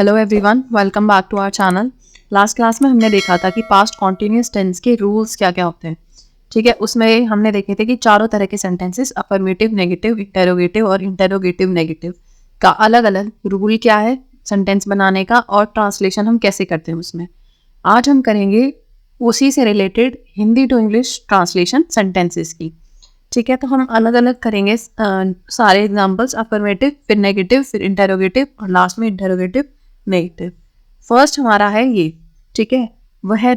Hello everyone, welcome back to our channel. Last class में हमने देखा था कि पास्ट कॉन्टिन्यूस टेंस के रूल्स क्या क्या होते हैं। ठीक है, उसमें हमने देखे थे कि चारों तरह के सेंटेंसेस अफर्मेटिव, नेगेटिव, इंटेरोगेटिव और इंटेरोगेटिव नेगेटिव का अलग अलग रूल क्या है सेंटेंस बनाने का, और ट्रांसलेशन हम कैसे करते हैं उसमें। आज हम करेंगे उसी से related Hindi to English translation sentences की। ठीक है, तो हम अलग अलग करेंगे सारे एग्जाम्पल्स, अफर्मेटिव, फिर नेगेटिव, फिर इंटेरोगेटिव और लास्ट में इंटेरोगेटिव नेगेटिव। फर्स्ट हमारा है ये। ठीक है, वह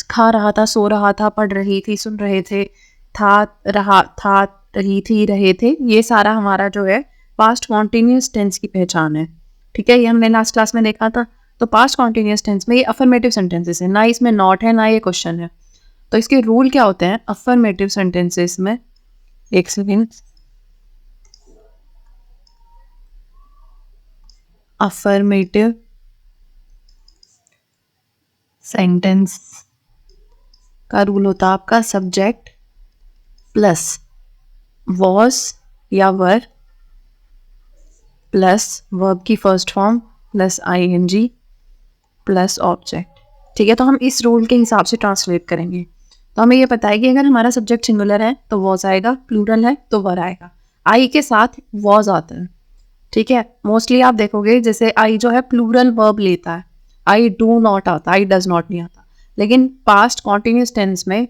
खा रहा था, सो रहा था, पढ़ रही थी, सुन रहे थे, था, रहा था, रही थी, रहे थे। ये सारा हमारा जो है पास्ट कॉन्टिन्यूस टेंस की पहचान है। ठीक है, ये हमने लास्ट क्लास में देखा था। तो पास्ट कॉन्टिन्यूस टेंस में ये अफर्मेटिव सेंटेंसेस है, ना इसमें नॉट है ना ये क्वेश्चन है। तो इसके रूल क्या होते हैं अफर्मेटिव सेंटेंसेस में। एक सेकेंड। अफर्मेटिव सेंटेंस का रूल होता है आपका सब्जेक्ट प्लस वॉज या वर प्लस वर्ब की first form plus ING plus object. ठीक है, तो हम इस रूल के हिसाब से ट्रांसलेट करेंगे। तो हमें ये पता है कि अगर हमारा सब्जेक्ट सिंगुलर है तो वॉज आएगा, प्लूरल है तो वर आएगा। आई के साथ वॉज आता है। ठीक है, मोस्टली आप देखोगे जैसे आई जो है प्लूरल वर्ब लेता है, आई डू नॉट आता, आई डज नॉट नहीं आता। लेकिन पास्ट कॉन्टिन्यूस टेंस में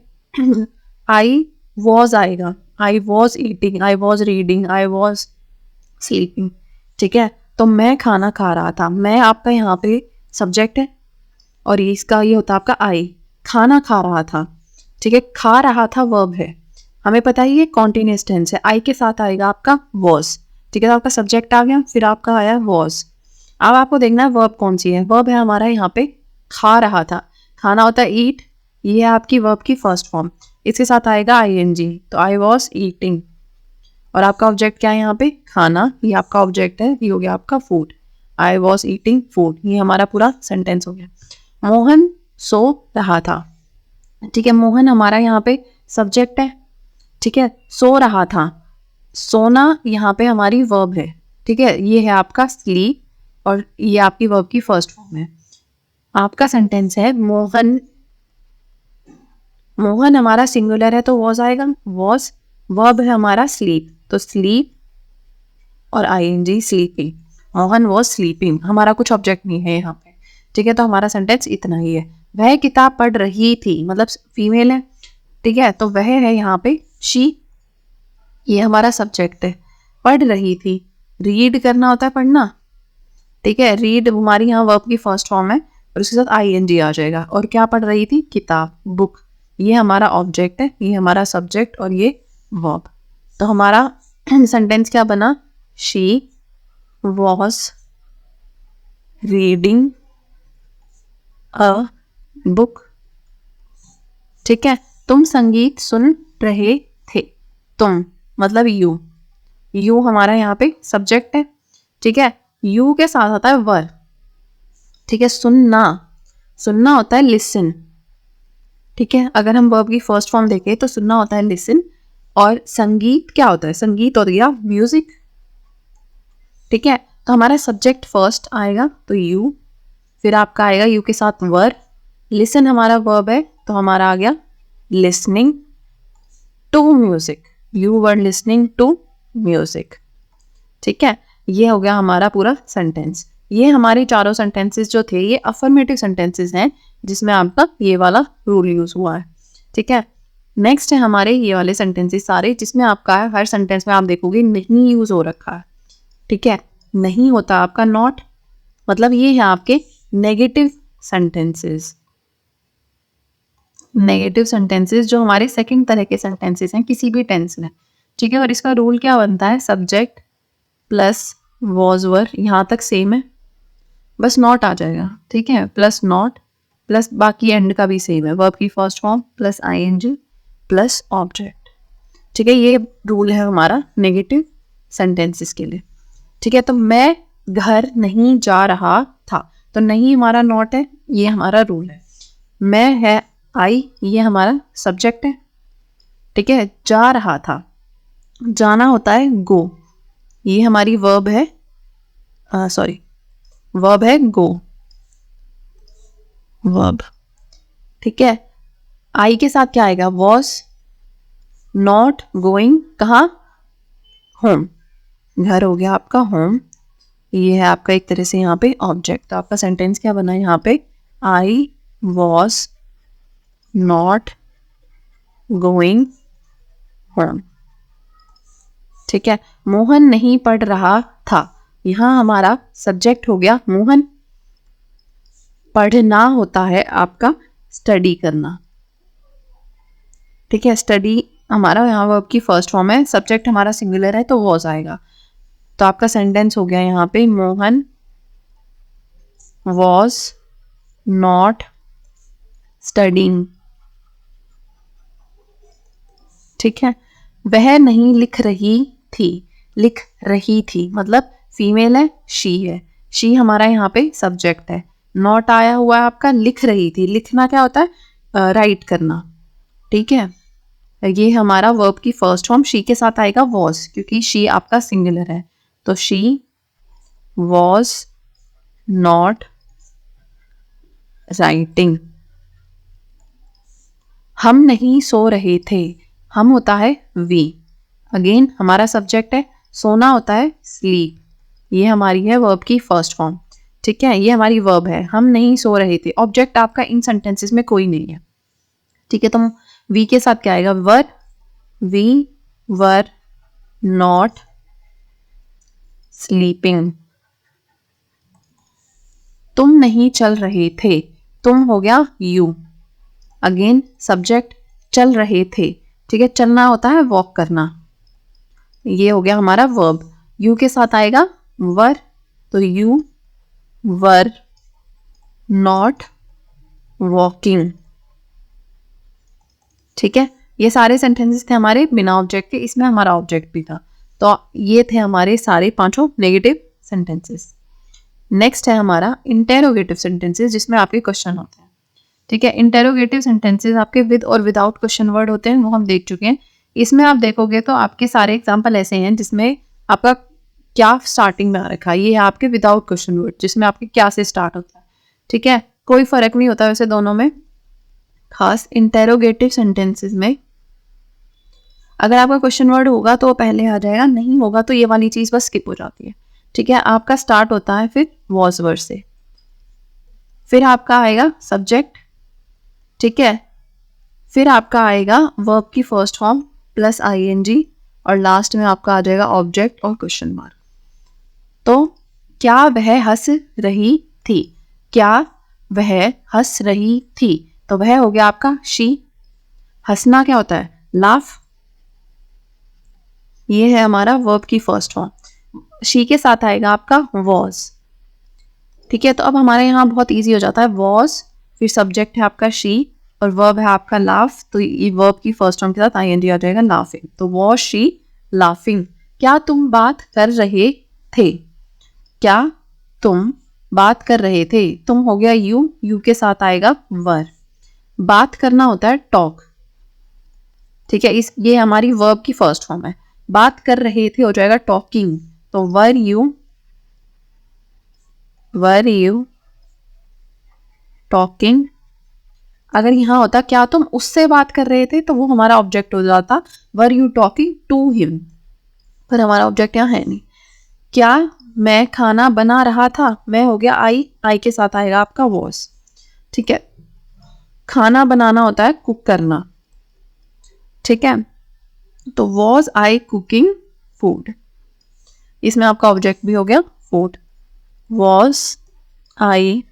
आई वॉज आएगा, I was eating, I was reading, I was sleeping. ठीक है, तो मैं खाना खा रहा था, मैं आपका यहाँ पे सब्जेक्ट है और इसका ये होता है आपका आई, खाना खा रहा था। ठीक है, खा रहा था वर्ब है, हमें पता है ये कॉन्टिन्यूस टेंस है, आई के साथ आएगा आपका वॉज। ठीक है, तो आपका सब्जेक्ट आ गया, फिर आपका आया वॉज। अब आपको देखना है वर्ब कौन सी है। वर्ब है हमारा यहाँ पे खा रहा था, खाना होता है ईट, ये है आपकी वर्ब की फर्स्ट फॉर्म, इसके साथ आएगा आईएनजी, तो आई वॉज ईटिंग। और आपका ऑब्जेक्ट क्या है यहाँ पे खाना, ये आपका ऑब्जेक्ट है, ये हो गया आपका food, I was eating food. ये हमारा पूरा सेंटेंस हो गया। मोहन सो रहा था। ठीक है, मोहन हमारा यहाँ पे सब्जेक्ट है। ठीक है, सो रहा था, सोना यहाँ पे हमारी वर्ब है। ठीक है, ये है आपका स्लीप और ये आपकी वर्ब की फर्स्ट फॉर्म है। आपका सेंटेंस है मोहन, मोहन हमारा सिंगुलर है तो वॉज आएगा, वॉज। वर्ब है हमारा स्लीप, तो स्लीप और ING sleeping, Mohan was sleeping. हमारा कुछ ऑब्जेक्ट नहीं है यहाँ पे। ठीक है, तो हमारा सेंटेंस इतना ही है। वह किताब पढ़ रही थी, मतलब फीमेल है। ठीक है, तो वह है यहाँ पे शी, ये हमारा सब्जेक्ट है। पढ़ रही थी, रीड करना होता है पढ़ना। ठीक है, रीड हमारी यहाँ वर्ब की फर्स्ट फॉर्म है और उसके साथ आईएनजी आ जाएगा। और क्या पढ़ रही थी किताब, बुक, ये हमारा ऑब्जेक्ट है, ये हमारा सब्जेक्ट और ये वर्ब। तो हमारा सेंटेंस क्या बना, she was reading a book. ठीक है, तुम संगीत सुन रहे थे, तुम मतलब यू, यू हमारा यहाँ पे सब्जेक्ट है। ठीक है, यू के साथ आता है वर। ठीक है, सुनना, सुनना होता है लिसन। ठीक है, अगर हम वर्ब की फर्स्ट फॉर्म देखें तो सुनना होता है लिसन, और संगीत क्या होता है, संगीत हो गया म्यूजिक। ठीक है, तो हमारा सब्जेक्ट फर्स्ट आएगा तो यू, फिर आपका आएगा यू के साथ वर, लिसन हमारा वर्ब है तो हमारा आ गया listening to music, you were listening to music. ठीक है, ये हो गया हमारा पूरा सेंटेंस। ये हमारे चारों सेंटेंसेस जो थे ये अफर्मेटिव सेंटेंसेस हैं जिसमें आपका ये वाला रूल यूज हुआ है। ठीक है, नेक्स्ट है हमारे ये वाले सेंटेंसेस सारे जिसमें आपका है हर सेंटेंस में आप देखोगे नहीं यूज हो रखा है। ठीक है, नहीं होता आपका नॉट, मतलब ये है आपके नेगेटिव सेंटेंसेस। नेगेटिव सेंटेंसेस जो हमारे सेकंड तरह के सेंटेंसेस हैं किसी भी टेंस में। ठीक है, और इसका रूल क्या बनता है, सब्जेक्ट प्लस वॉज वर, यहाँ तक सेम है, बस नॉट आ जाएगा। ठीक है, प्लस नॉट प्लस बाकी एंड का भी सेम है, वर्ब की first form plus ING plus object. ठीक है, ये रूल है हमारा नेगेटिव सेंटेंसेस के लिए। ठीक है, तो मैं घर नहीं जा रहा था, तो नहीं हमारा नॉट है, ये हमारा रूल है। मैं है आई, ये हमारा सब्जेक्ट है। ठीक है, जा रहा था, जाना होता है गो, ये हमारी वर्ब है, सॉरी वर्ब है गो, वर्ब। ठीक है, आई के साथ क्या आएगा, वॉज नॉट गोइंग कहाँ, होम, घर हो गया आपका होम। ये है आपका एक तरह से यहाँ पे ऑब्जेक्ट। तो आपका सेंटेंस क्या बना यहाँ पे, I was not going home. ठीक है, मोहन नहीं पढ़ रहा था, यहाँ हमारा सब्जेक्ट हो गया मोहन। पढ़ना होता है आपका स्टडी करना। ठीक है, स्टडी हमारा यहाँ वर्ब की फर्स्ट फॉर्म है, सब्जेक्ट हमारा सिंगुलर है तो वॉज आएगा। तो आपका सेंटेंस हो गया यहाँ पे, मोहन वॉज नॉट स्टडिंग। ठीक है, वह नहीं लिख रही थी, लिख रही थी मतलब फीमेल है, शी है, शी हमारा यहाँ पे सब्जेक्ट है। नॉट आया हुआ है आपका लिख रही थी, लिखना क्या होता है, राइट करना। ठीक है, ये हमारा वर्ब की फर्स्ट फॉर्म, शी के साथ आएगा वॉज, क्योंकि शी आपका सिंगुलर है। तो शी वॉज नॉट राइटिंग। हम नहीं सो रहे थे, हम होता है वी, अगेन हमारा सब्जेक्ट है, सोना होता है स्लीप। ये हमारी है वर्ब की फर्स्ट फॉर्म। ठीक है, ये हमारी वर्ब है, हम नहीं सो रहे थे। ऑब्जेक्ट आपका इन सेंटेंसेस में कोई नहीं है। ठीक है, तो वी के साथ क्या आएगा, वर, वी वर नॉट स्लीपिंग। तुम नहीं चल रहे थे, तुम हो गया यू, अगेन सब्जेक्ट, चल रहे थे। ठीक है, चलना होता है वॉक करना, ये हो गया हमारा वर्ब। यू के साथ आएगा वर, तो यू वर नॉट वॉकिंग। ठीक है, ये सारे सेंटेंसेस थे हमारे बिना ऑब्जेक्ट के, इसमें हमारा ऑब्जेक्ट भी था। तो ये थे हमारे सारे पांचों नेगेटिव सेंटेंसेस। नेक्स्ट है हमारा इंटेरोगेटिव सेंटेंसेस, जिसमें आपके क्वेश्चन होते हैं। ठीक है, इंटेरोगेटिव सेंटेंसेस आपके विद और विदाउट क्वेश्चन वर्ड होते हैं, वो हम देख चुके हैं। इसमें आप देखोगे तो आपके सारे एग्जाम्पल ऐसे हैं जिसमें आपका क्या स्टार्टिंग में आ रखा है, ये है आपके विदाउट क्वेश्चन वर्ड, जिसमें आपके क्या से स्टार्ट होता है। ठीक है, कोई फर्क नहीं होता वैसे दोनों में खास। इंटेरोगेटिव सेंटेंसेस में अगर आपका क्वेश्चन वर्ड होगा तो वो पहले आ जाएगा, नहीं होगा तो ये वाली चीज बस स्किप हो जाती है। ठीक है, आपका स्टार्ट होता है फिर वॉज वर्ड से, फिर आपका आएगा सब्जेक्ट। ठीक है, फिर आपका आएगा वर्ब की फर्स्ट फॉर्म प्लस आईएनजी, और लास्ट में आपका आ जाएगा ऑब्जेक्ट और क्वेश्चन मार्क। तो क्या वह हंस रही थी, क्या वह हंस रही थी, तो वह हो गया आपका शी। हंसना क्या होता है, लाफ। ये है हमारा वर्ब की फर्स्ट फॉर्म, शी के साथ आएगा आपका वॉज। ठीक है, तो अब हमारे यहाँ बहुत इजी हो जाता है, वॉज फिर सब्जेक्ट है आपका शी और वर्ब है आपका लाफ, तो ये वर्ब की फर्स्ट फॉर्म के साथ आईएनजी आ जाएगा लाफिंग। तो वॉज शी लाफिंग। क्या तुम बात कर रहे थे, क्या तुम बात कर रहे थे, तुम हो गया यू, यू के साथ आएगा वर। बात करना होता है टॉक। ठीक है, ये हमारी वर्ब की फर्स्ट फॉर्म है, बात कर रहे थे हो जाएगा टॉकिंग। तो वर यू टॉकिंग। अगर यहाँ होता क्या तुम उससे बात कर रहे थे, तो वो हमारा ऑब्जेक्ट हो जाता were you talking to him, पर हमारा ऑब्जेक्ट यहाँ है नहीं। क्या मैं खाना बना रहा था, मैं हो गया आई के साथ आएगा आपका वॉज। ठीक है, खाना बनाना होता है कुक करना। ठीक है, तो वॉज आई कुकिंग फूड, इसमें आपका ऑब्जेक्ट भी हो गया food. Was I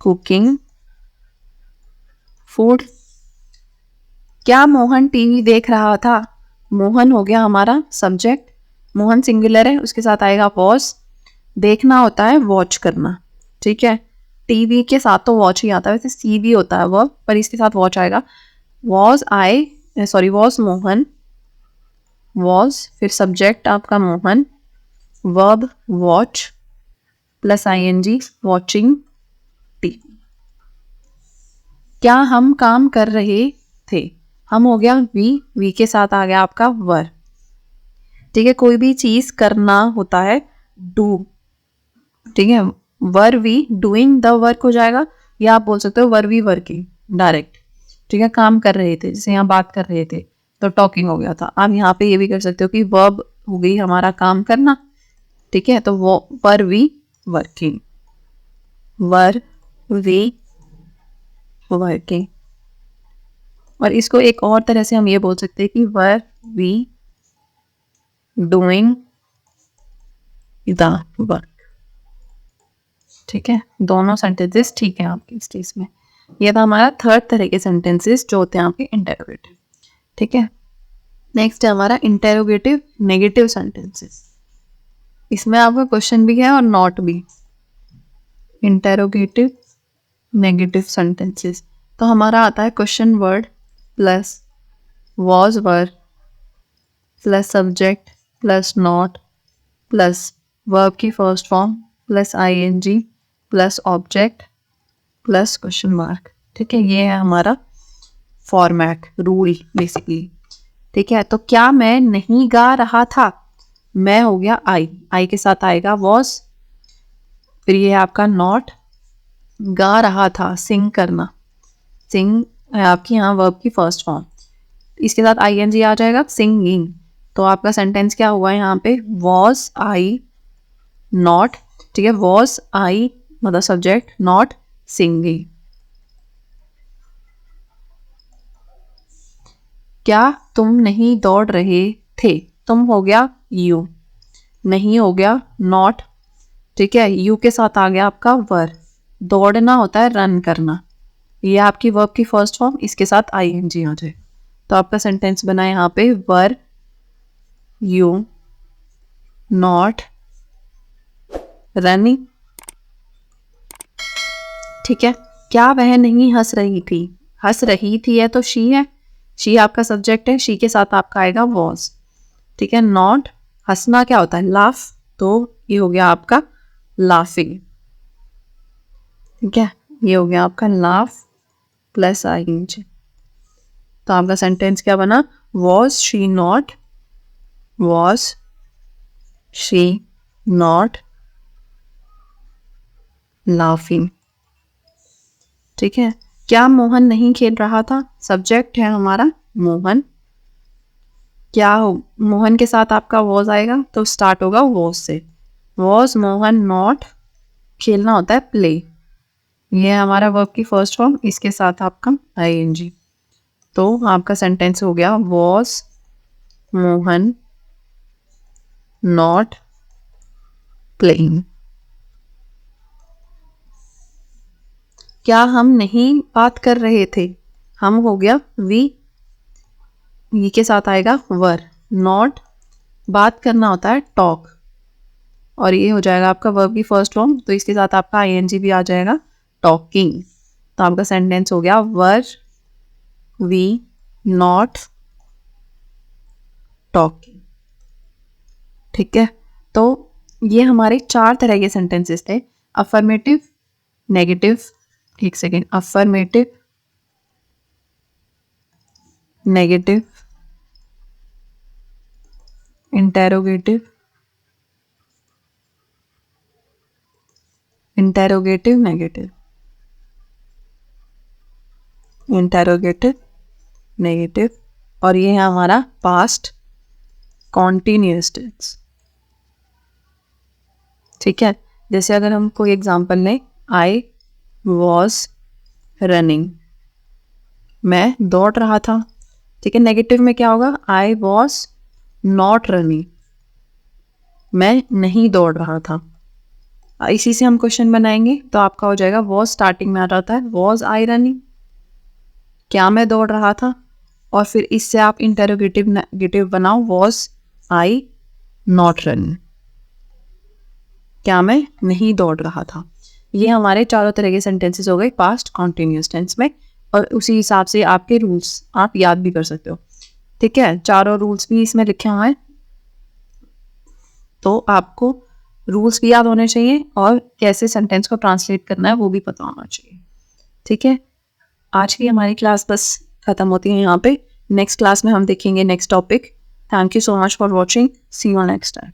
cooking food. क्या मोहन टीवी देख रहा था, मोहन हो गया हमारा सब्जेक्ट, मोहन सिंगुलर है, उसके साथ आएगा वॉज। देखना होता है वॉच करना। ठीक है, टीवी के साथ तो वॉच ही आता है, वैसे सी भी होता है वर्ब, पर इसके साथ वॉच आएगा। वॉज मोहन, वॉज फिर सब्जेक्ट आपका Mohan, verb watch plus ING watching TV. क्या हम काम कर रहे थे, हम हो गया वी के साथ आ गया आपका वर। ठीक है, कोई भी चीज करना होता है डू, ठीक है, were we doing the work हो जाएगा, या आप बोल सकते हो वर वी वर्किंग डायरेक्ट। ठीक है, काम कर रहे थे, जैसे यहाँ बात कर रहे थे तो टॉकिंग हो गया था। आप यहाँ पे ये भी कर सकते हो कि वर्ब हो गई हमारा काम करना। ठीक है, तो वो were we working, were we working. और इसको एक और तरह से हम ये बोल सकते हैं कि were we doing the work. ठीक है, दोनों सेंटेंसेस ठीक है आपके इस केस में। ये था हमारा थर्ड तरह के सेंटेंसेस जो होते हैं आपके इंटेरोगेटिव। ठीक है, नेक्स्ट है हमारा इंटेरोगेटिव नेगेटिव सेंटेंसेस। इसमें आपका क्वेश्चन भी है और नॉट भी। इंटेरोगेटिव नेगेटिव सेंटेंसेस, तो हमारा आता है question word plus was were plus subject plus not plus verb की first form plus ING plus object plus question mark. ठीक है, ये है हमारा फॉर्मेट रूल बेसिकली। ठीक है, तो क्या मैं नहीं गा रहा था, मैं हो गया आई के साथ आएगा वॉज, फिर ये है आपका नॉट, गा रहा था सिंग करना, सिंग है आपकी यहाँ वर्ब की फर्स्ट फॉर्म, इसके साथ आईएनजी आ जाएगा सिंगिंग। तो आपका सेंटेंस क्या हुआ है यहाँ पे, वॉज आई नॉट, ठीक है, वॉज आई मतलब सब्जेक्ट, नॉट सिंगिंग। क्या तुम नहीं दौड़ रहे थे, तुम हो गया यू, नहीं हो गया नॉट। ठीक है, यू के साथ आ गया आपका वर, दौड़ना होता है रन करना, ये आपकी वर्ब की फर्स्ट फॉर्म, इसके साथ आईएनजी आ जाए। तो आपका सेंटेंस बना यहाँ पे वर यू नॉट रनिंग। ठीक है, क्या वह नहीं हंस रही थी, हंस रही थी है तो शी है, शी आपका सब्जेक्ट है, शी के साथ आपका आएगा वॉज। ठीक है, नॉट हंसना क्या होता है लाफ, तो ये हो गया आपका लाफिंग। ठीक है, ये हो गया आपका लाफ प्लस आईएनजी। तो आपका सेंटेंस क्या बना, was she not, was she not laughing. ठीक है, क्या मोहन नहीं खेल रहा था, सब्जेक्ट है हमारा मोहन, क्या हो मोहन के साथ आपका वॉज आएगा तो स्टार्ट होगा वॉज से, वॉज मोहन नॉट, खेलना होता है प्ले, ये है हमारा वर्ब की फर्स्ट फॉर्म, इसके साथ आपका आईएनजी। तो आपका सेंटेंस हो गया वॉज मोहन नॉट प्लेइंग। क्या हम नहीं बात कर रहे थे, हम हो गया वी के साथ आएगा वर, नॉट बात करना होता है टॉक, और ये हो जाएगा आपका वर्ब की फर्स्ट फॉर्म, तो इसके साथ आपका आईएनजी भी आ जाएगा टॉकिंग। तो आपका सेंटेंस हो गया वर वी नॉट टॉकिंग। ठीक है, तो ये हमारे 4 तरह के सेंटेंसेस थे, अफर्मेटिव, नेगेटिव, एक second, affirmative, negative, interrogative, interrogative negative, interrogative negative, और ये है हमारा पास्ट कॉन्टिन्यूअस टेंस। ठीक है, जैसे अगर हम कोई एग्जांपल लें, आई वॉज रनिंग, मैं दौड़ रहा था। ठीक है, नेगेटिव में क्या होगा, आई वॉज नॉट रनिंग, मैं नहीं दौड़ रहा था। इसी से हम क्वेश्चन बनाएंगे, तो आपका हो जाएगा वॉज स्टार्टिंग में आ जाता है, वॉज आई रनिंग, क्या मैं दौड़ रहा था, और फिर इससे आप इंटेरोगेटिव नेगेटिव बनाओ, वॉज आई नॉट रनिंग, क्या मैं नहीं दौड़ रहा था। ये हमारे चारों तरह के सेंटेंसेस हो गए पास्ट कॉन्टिन्यूअस टेंस में, और उसी हिसाब से आपके रूल्स आप याद भी कर सकते हो। ठीक है, चारों रूल्स भी इसमें लिखे हुए हैं, तो आपको रूल्स भी याद होने चाहिए और कैसे सेंटेंस को ट्रांसलेट करना है वो भी पता होना चाहिए। ठीक है, आज की हमारी क्लास बस खत्म होती है यहाँ पे। नेक्स्ट क्लास में हम देखेंगे next topic. Thank you so much for watching, see you next time.